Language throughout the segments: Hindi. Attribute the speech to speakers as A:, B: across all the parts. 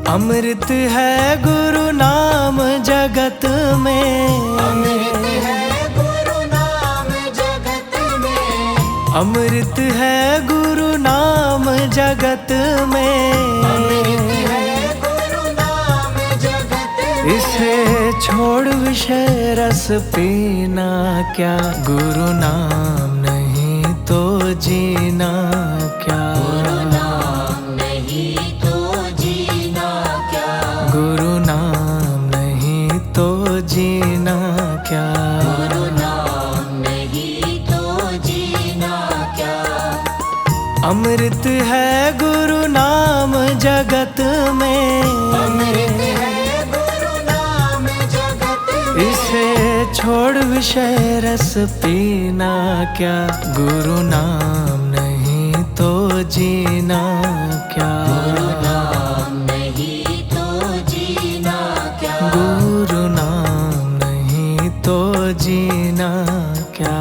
A: अमृत है गुरु नाम जगत में,
B: अमृत है गुरु नाम जगत में,
A: अमृत है गुरु नाम जगत में,
B: अमृत है गुरु नाम जगत में।
A: इसे छोड़ विषय रस पीना क्या, गुरु नाम नहीं तो जीना क्या,
B: गुरु नाम नहीं तो जीना क्या,
A: गुरु नाम नहीं तो जीना क्या,
B: गुरु नाम नहीं तो जीना क्या।
A: अमृत है गुरु नाम जगत में,
B: अमृत है गुरु नाम जगत में,
A: इसे छोड़ विषय रस पीना क्या, गुरु नाम नहीं तो जीना क्या,
B: गुरु नाम नहीं तो जीना क्या,
A: गुरु नाम नहीं तो जीना क्या।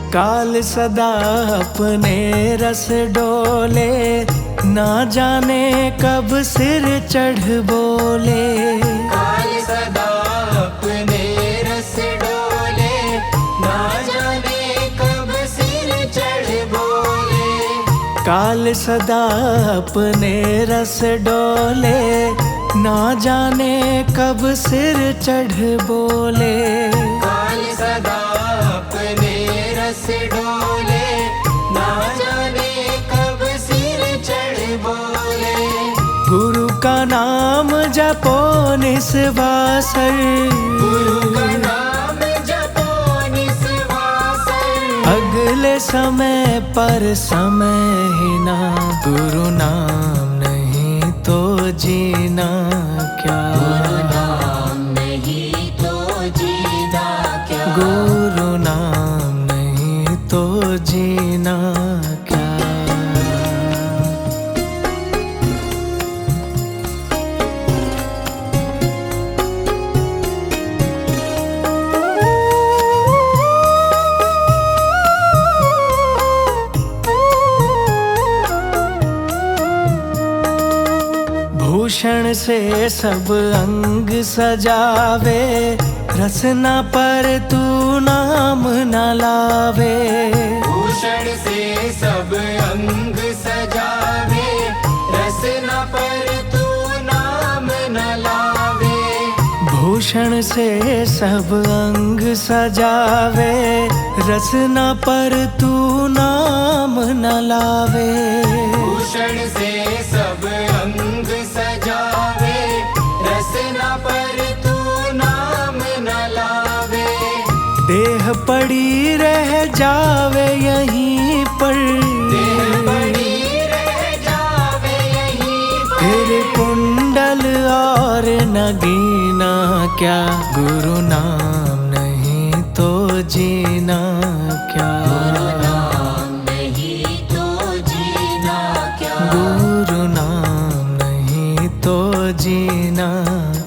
A: काल सदा अपने रस डोले, ना जाने कब सिर चढ़ बोले,
B: काल सदा अपने रस डोले, ना जाने कब सिर चढ़ बोले,
A: काल सदा अपने रस डोले, ना जाने कब सिर चढ़ बोले,
B: काल सदा अपने रस डोले, ना जाने कब सिर चढ़ बोले।
A: गुरु का नाम जपो निस्वासर,
B: गुरु का नाम जपो निस्वासर,
A: अगले समय पर समय ही ना, गुरु नाम नहीं तो जीना क्या,
B: गुरु नाम नहीं तो जीना क्या,
A: गुरु नाम नहीं तो जीना क्या। भूषण से सब अंग सजावे, रसना पर तू नाम न लावे,
B: भूषण से सब अंग सजावे, रसना पर तू नाम न लावे,
A: भूषण से सब अंग सजावे, रसना पर तू नाम न लावे,
B: भूषण से सब अंग सजावे, रसना पर तू नाम न लावे,
A: देह पड़ी रह जावे यहीं पर,
B: देह पड़ी रह जावे यहीं पर,
A: फिर कुंडल और नगीना क्या, गुरु नाम नहीं तो जीना क्या,
B: गुरु नाम नहीं तो जीना क्या,
A: गुरु नाम नहीं तो जीना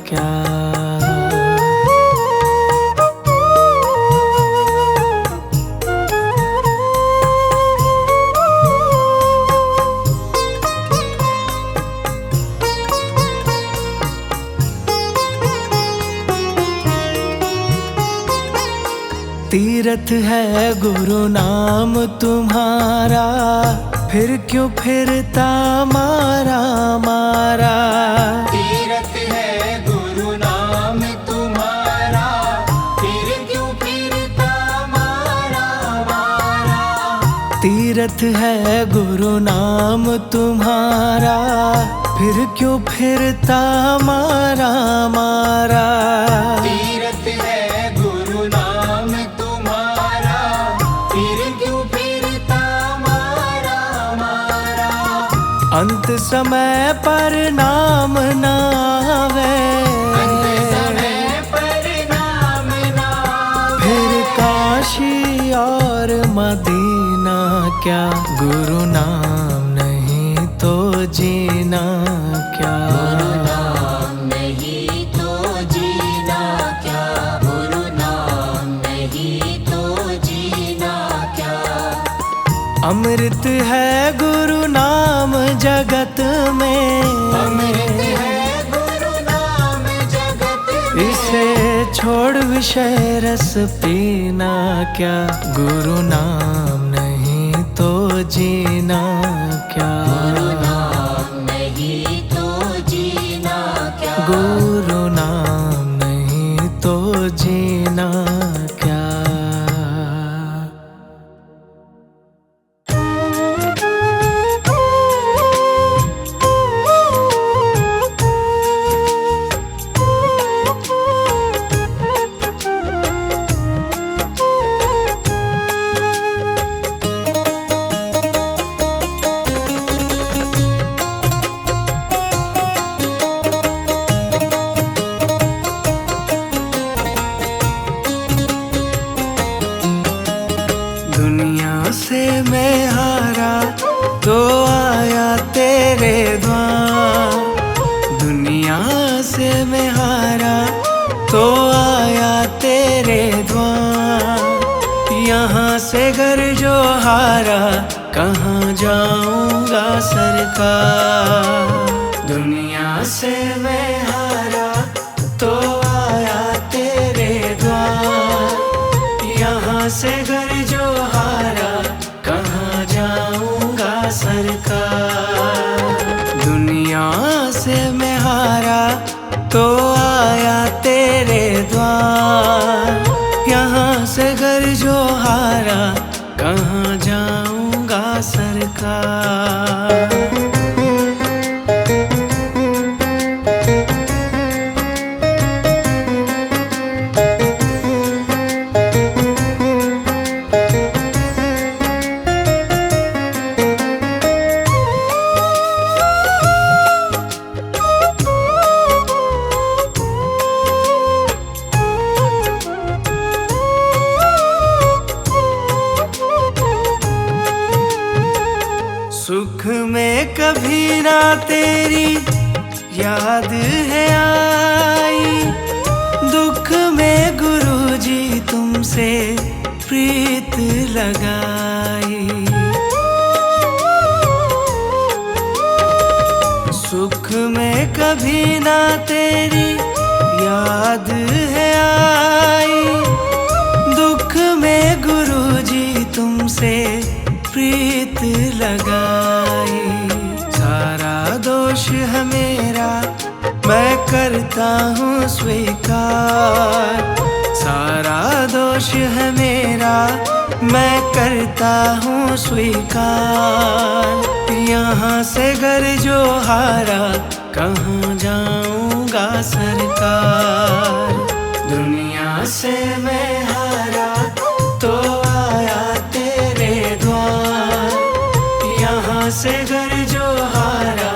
A: क्या। तीरथ है गुरु नाम तुम्हारा, फिर क्यों फिरता मारा मारा,
B: तीरथ है गुरु नाम तुम्हारा, फिर क्यों फिरता मारा मारा,
A: तीरथ है गुरु नाम तुम्हारा, फिर क्यों फिरता मारा मारा,
B: तीरथ है गुरु नाम तुम्हारा, फिर क्यों फिरता मारा मारा,
A: अंत समय पर नाम न आवे,
B: अंत समय पर नाम न आवे,
A: फिर काशी और मदीना क्या, गुरु नाम नहीं जीना क्या,
B: गुरु नाम नहीं तो जीना क्या, गुरु नाम नहीं तो जीना क्या।
A: अमृत है गुरु नाम जगत में,
B: अमृत है गुरु नाम जगत में,
A: इसे छोड़ विषय रस पीना क्या, गुरु नाम नहीं तो जीना क्या,
B: गुरु नाम नहीं तो जीना क्या,
A: गुरु नाम नहीं तो जीना क्या। दुनिया से मैं हारा तो आया तेरे द्वार, दुनिया से मैं हारा तो आया तेरे द्वार। यहाँ से घर जो हारा कहाँ जाऊंगा सरकार। दुनिया से मैं हारा तो आया तेरे द्वार, यहाँ से घर जो हारा कहाँ जाऊंगा सरकार। दुनिया से मैं हारा तो आया तेरे द्वार, यहाँ से घर जो हारा कहाँ जाऊंगा सरकार। सुख में कभी ना तेरी याद है आई, दुख में गुरु जी तुमसे प्रीत लगाई। सुख में कभी ना तेरी याद है आई, दुख में गुरु जी तुमसे प्रीत लगाई। सारा दोष है मेरा मैं करता हूँ स्वीकार, सारा दोष है मेरा मैं करता हूँ स्वीकार। यहाँ से घर जो हारा कहाँ जाऊंगा सरकार। दुनिया से मैं हारा तो आया तेरे द्वार, यहाँ से घर जो हारा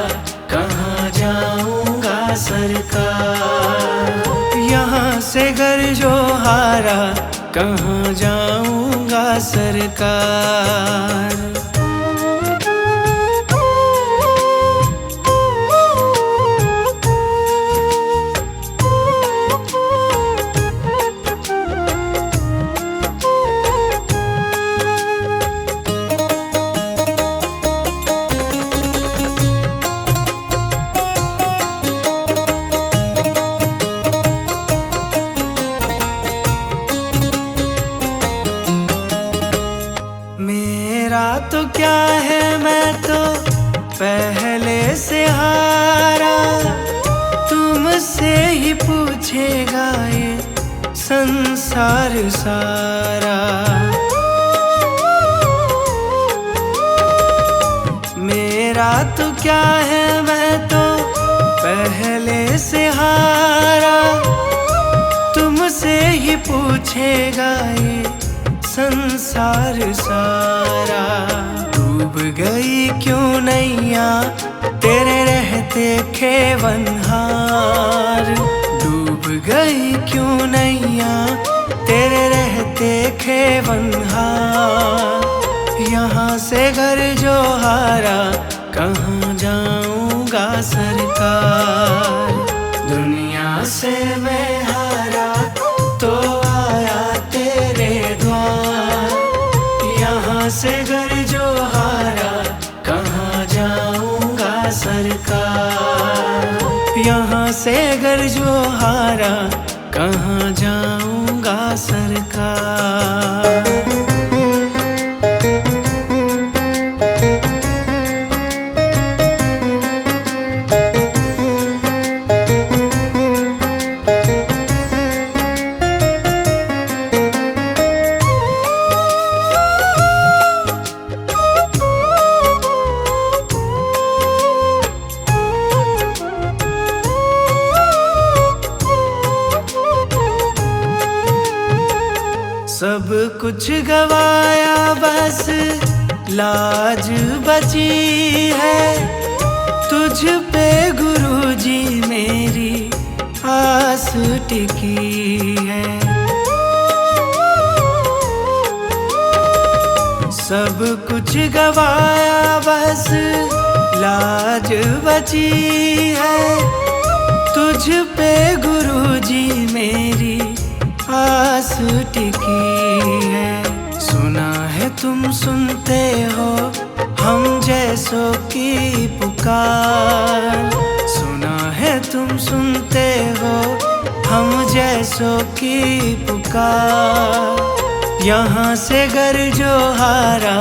A: कहाँ जाऊंगा सरकार। यहाँ से घर जो हारा कहाँ जाऊंगा सरकार। मेरा तो क्या है मैं तो पहले से हारा, तुमसे ही पूछेगा ये संसार सारा। मेरा तो क्या है मैं तो पहले से हारा, तुमसे ही पूछेगा ये संसार सारा। डूब गई क्यों नैया तेरे रहते खेवनहार, डूब गई क्यों नैया तेरे रहते खेवनहार। यहाँ से घर जो हारा कहाँ जाऊँ सरकार। दुनिया से मैं हारा तो आया तेरे द्वार। यहाँ से घर जो हारा कहाँ जाऊंगा सरकार। यहाँ से घर जो हारा कहाँ जाऊंगा सरकार। सब कुछ गवाया बस लाज बची है। तुझ पे गुरुजी मेरी आस टिकी है। सब कुछ गवाया बस लाज बची है। तुझ पे गुरुजी मेरी आस टिकी है। सुना है तुम सुनते हो हम जैसों की पुकार। सुना है तुम सुनते हो हम जैसों की पुकार। यहाँ से घर जो हारा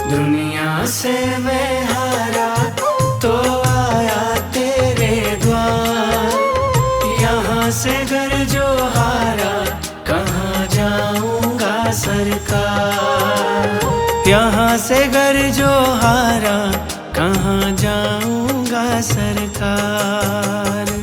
A: दुनिया से मैं हारा तो आया तेरे द्वार। यहाँ से घर जो हारा कहाँ जाऊंगा सरकार। यहाँ से घर जो हारा कहाँ जाऊंगा सरकार।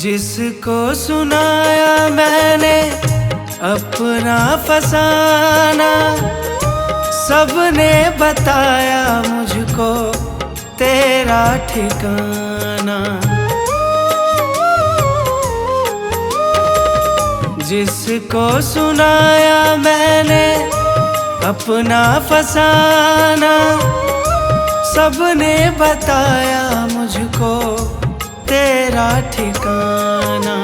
A: जिसको सुनाया मैंने अपना फसाना। सबने बताया मुझको तेरा ठिकाना। जिसको सुनाया मैंने अपना फसाना। सबने बताया मुझको तेरा ठिकाना।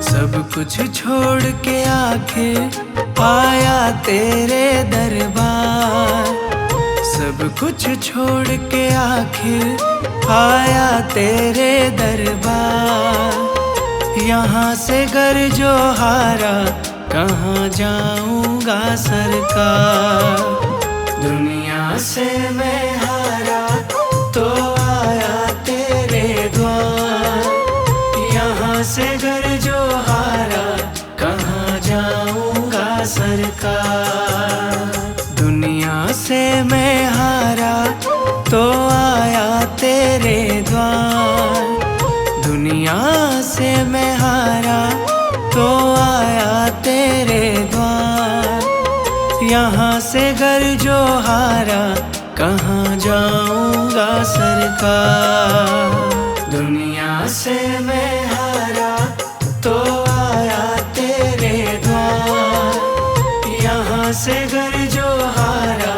A: सब कुछ छोड़ के आखिर आया तेरे दरबार। सब कुछ छोड़ के आखिर आया तेरे दरबार। यहाँ से घर जो हारा कहाँ जाऊंगा सरकार। दुनिया से मैं हारा तो आया तेरे द्वार। यहाँ से घर जो हारा कहाँ जाऊंगा सरकार। दुनिया से मैं हारा तो आया तेरे द्वार। दुनिया से मैं हारा तो आया तेरे द्वार। यहाँ से घर जो हारा कहाँ जाऊंगा सरकार। दुनिया से मैं हारा तो आया तेरे द्वार। यहाँ से घर जो हारा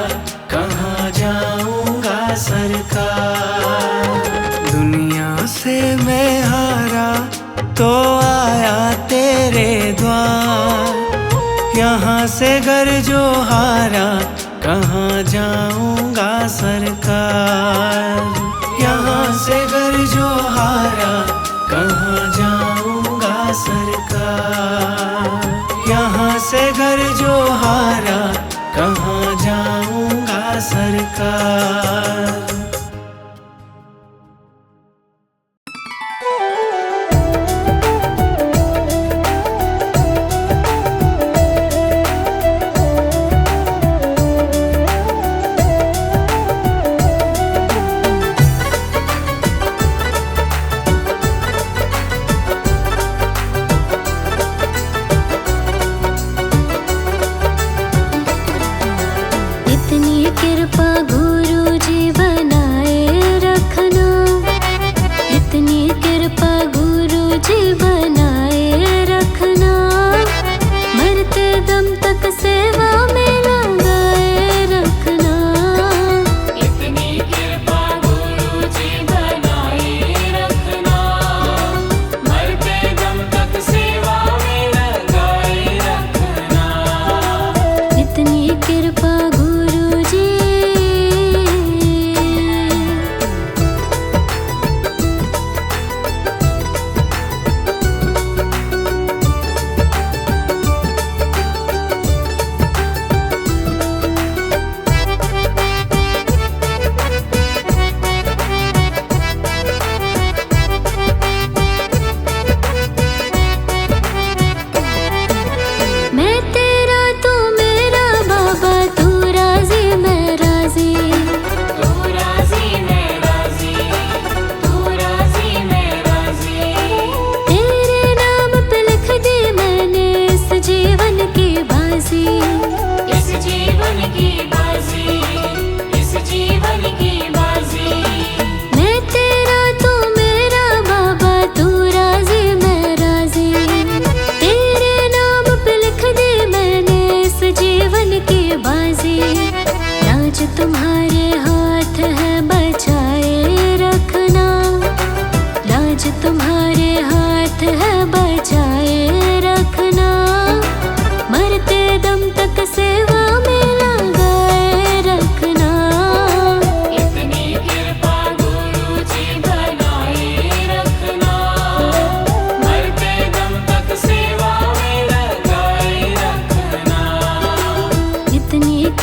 A: कहाँ जाऊंगा सरकार। दुनिया से मैं हारा तो आया तेरे द्वार। यहाँ से घर जो हारा कहाँ जाऊंगा सरकार। यहाँ से घर जो हारा कहाँ जाऊंगा सरकार। यहाँ से घर जो हारा कहाँ जाऊंगा सरकार।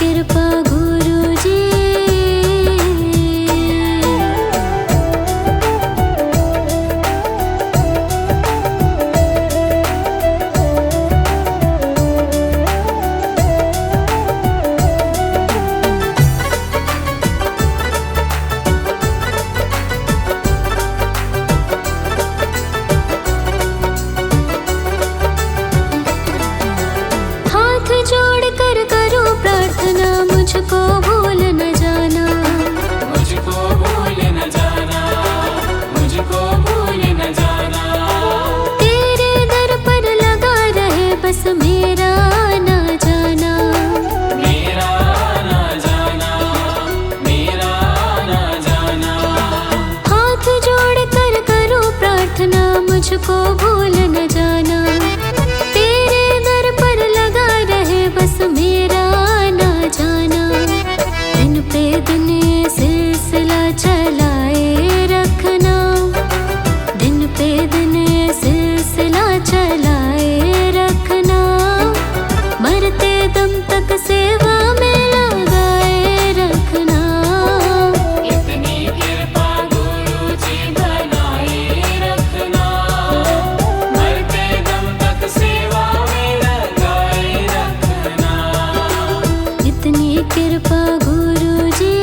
C: कृपा गुरुजी। हाथ जोड़कर करो प्रार्थना, मुझको भूल न जाना,
A: मुझको भूल न जाना, मुझको भूल न जाना।
C: तेरे दर पर लगा रहे बस मेरा ना जाना,
A: मेरा ना जाना, मेरा ना जाना।
C: हाथ जोड़कर करो प्रार्थना, मुझको भूल न जाना, तेरे दर पर लगा रहे बस मेरा ना जाना। दिन पे दिन ये सिलसिला चलाए रखना, दिन पे दिन ये सिलसिला चलाए रखना, मरते दम तक सेवा में लगाए रखना।
A: इतनी कृपा गुरुजी बनाए रखना, मरते दम तक सेवा में लगाए रखना।
C: इतनी कृपा गुरुजी।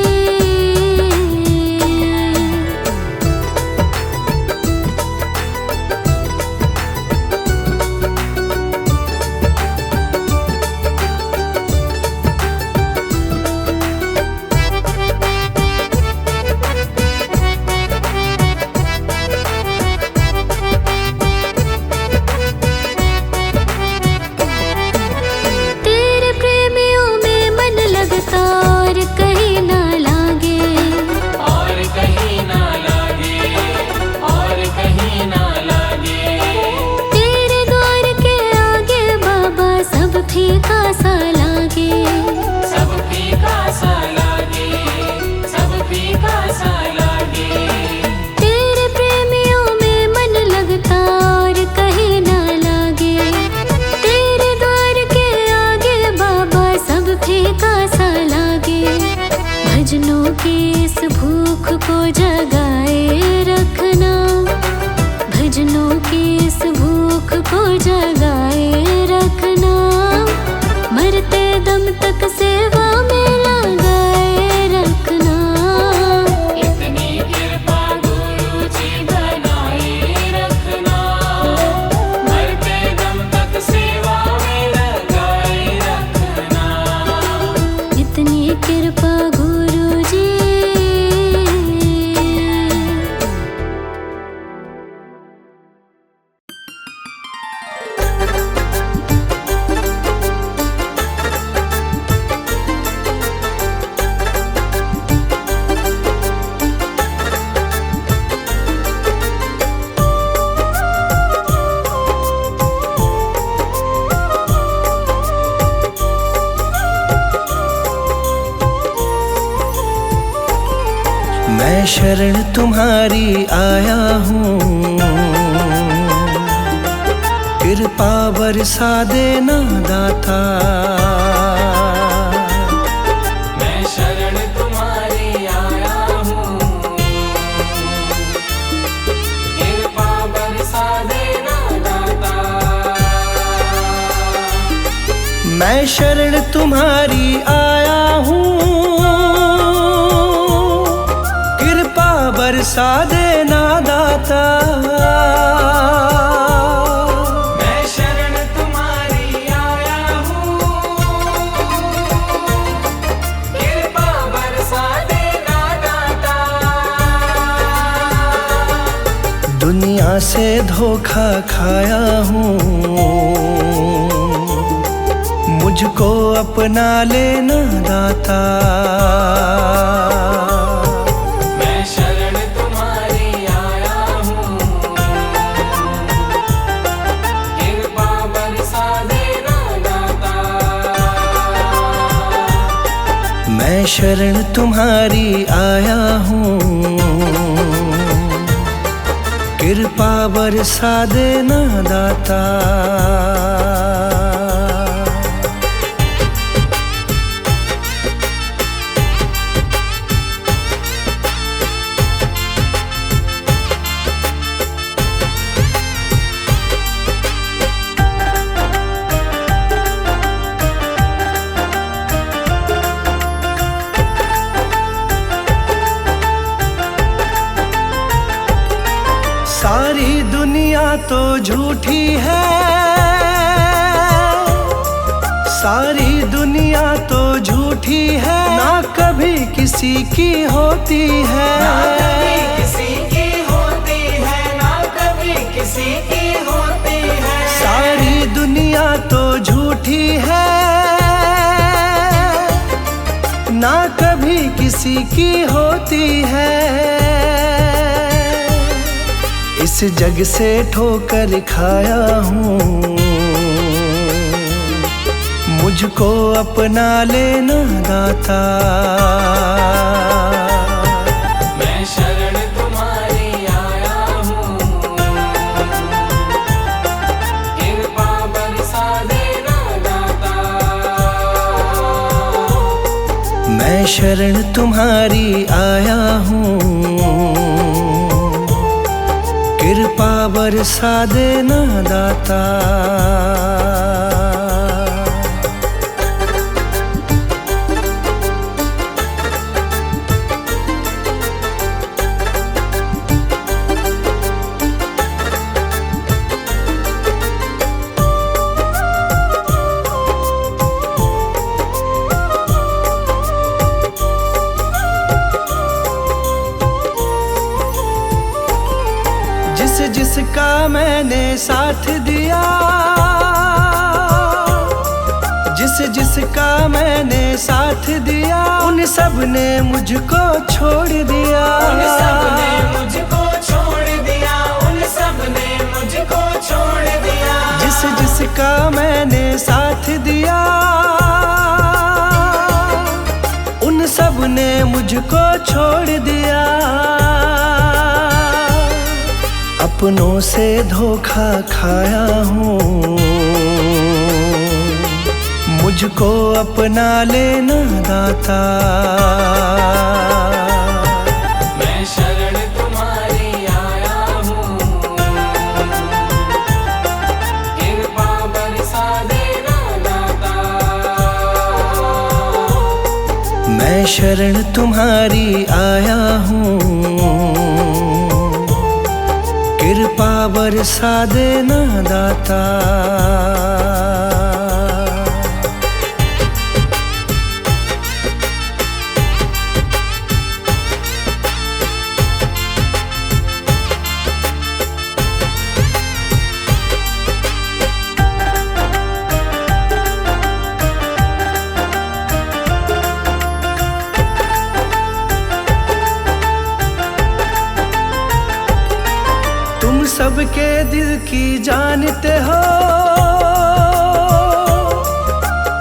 C: तेरे प्रेमियों में मन लगता और कहीं ना लागे,
A: और कहीं ना लागे, और कहीं ना लागे।
C: तेरे द्वार के आगे बाबा सब फीका सा लागे,
A: सब फीका सा लागे, सब फीका सा लागे।
C: तेरे प्रेमियों में मन लगता और कहीं ना लागे, तेरे द्वार के आगे बाबा सब फीका सा लागे। भजनों की इस भूख को जगाए रखना, भजनों की इस भूख को जगाए रखना, मरते दम तक सेवा में लगाए रखना।
A: इतनी कृपा गुरुजी बनाए रखना, मरते दम तक सेवा में लगाए रखना।
C: इतनी कृपा गुरुजी।
A: मैं शरण तुम्हारी आया हूँ, कृपा बरसा देना दाता। मैं शरण तुम्हारी आया हूँ, कृपा बरसा देना दाता। मैं शरण तुम्हारी आया हूँ, कृपा बरसा देना दाता। मैं शरण तुम्हारी आया हूँ, कृपा बरसा देना दाता। दुनिया से धोखा खाया हूँ, मुझको अपना लेना दाता। मैं शरण तुम्हारी आया हूँ, कृपा बरसा देना दाता। मैं शरण तुम्हारी आया हूँ, कृपा बरसा देना दाता। तो झूठी है, सारी दुनिया तो झूठी है, ना कभी किसी की होती है,
B: ना कभी किसी की होती है, ना कभी किसी की होती है।
A: सारी दुनिया तो झूठी है, ना कभी किसी की होती है। इस जग से ठोकर खाया हूँ, मुझको अपना लेना दाता।
B: मैं शरण तुम्हारी आया हूँ, कृपा बरसा देना दाता।
A: मैं शरण तुम्हारी आया हूँ, कृपा बरसा देना दाता। जिसका मैंने साथ दिया, जिसका मैंने साथ दिया, उन सब ने मुझको छोड़ दिया,
B: उन सब ने मुझको छोड़ दिया, उन सब ने मुझको छोड़ दिया।
A: जिसका मैंने साथ दिया, उन सब ने मुझको छोड़ दिया। अपनों से धोखा खाया हूँ, मुझको अपना लेना दाता।
B: मैं शरण तुम्हारी आया हूँ, कृपा बरसा देना दाता।
A: मैं शरण तुम्हारी आया हूँ, कृपा बरसा देना दाता। तुम सबके दिल की जानते हो,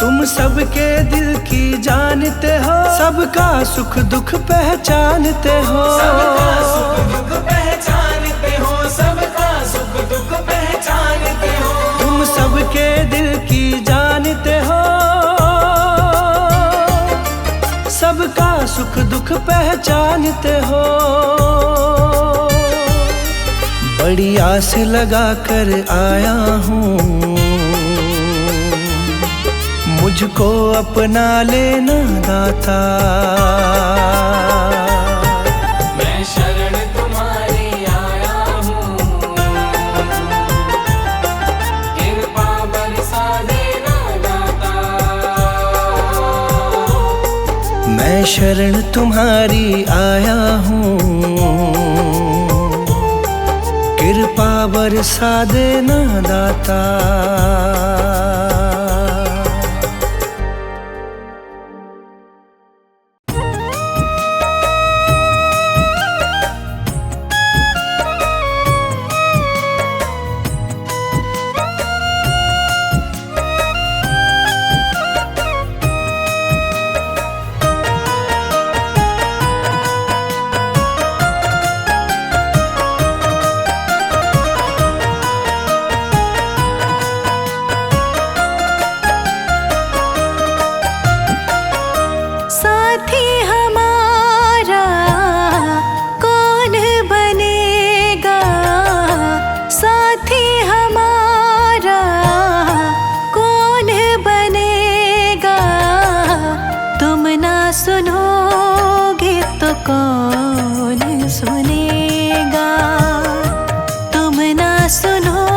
A: तुम सबके दिल की जानते हो, सबका सुख दुख पहचानते हो,
B: सबका सुख दुख पहचानते हो, सबका सुख दुख पहचानते हो।
A: तुम सबके दिल की जानते हो, सबका सुख दुख पहचानते हो। बड़ी आस लगा कर आया हूँ, मुझको अपना लेना दाता।
B: मैं शरण तुम्हारी आया हूँ, कृपा बरसा देना दाता।
A: मैं शरण तुम्हारी आया हूँ, कृपा बरसा देना दाता।
C: सुनोगे तो कौन सुनेगा, तुम ना सुनो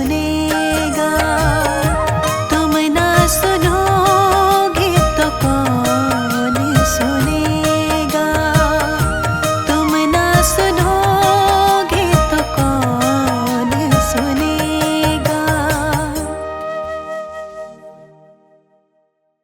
D: बने।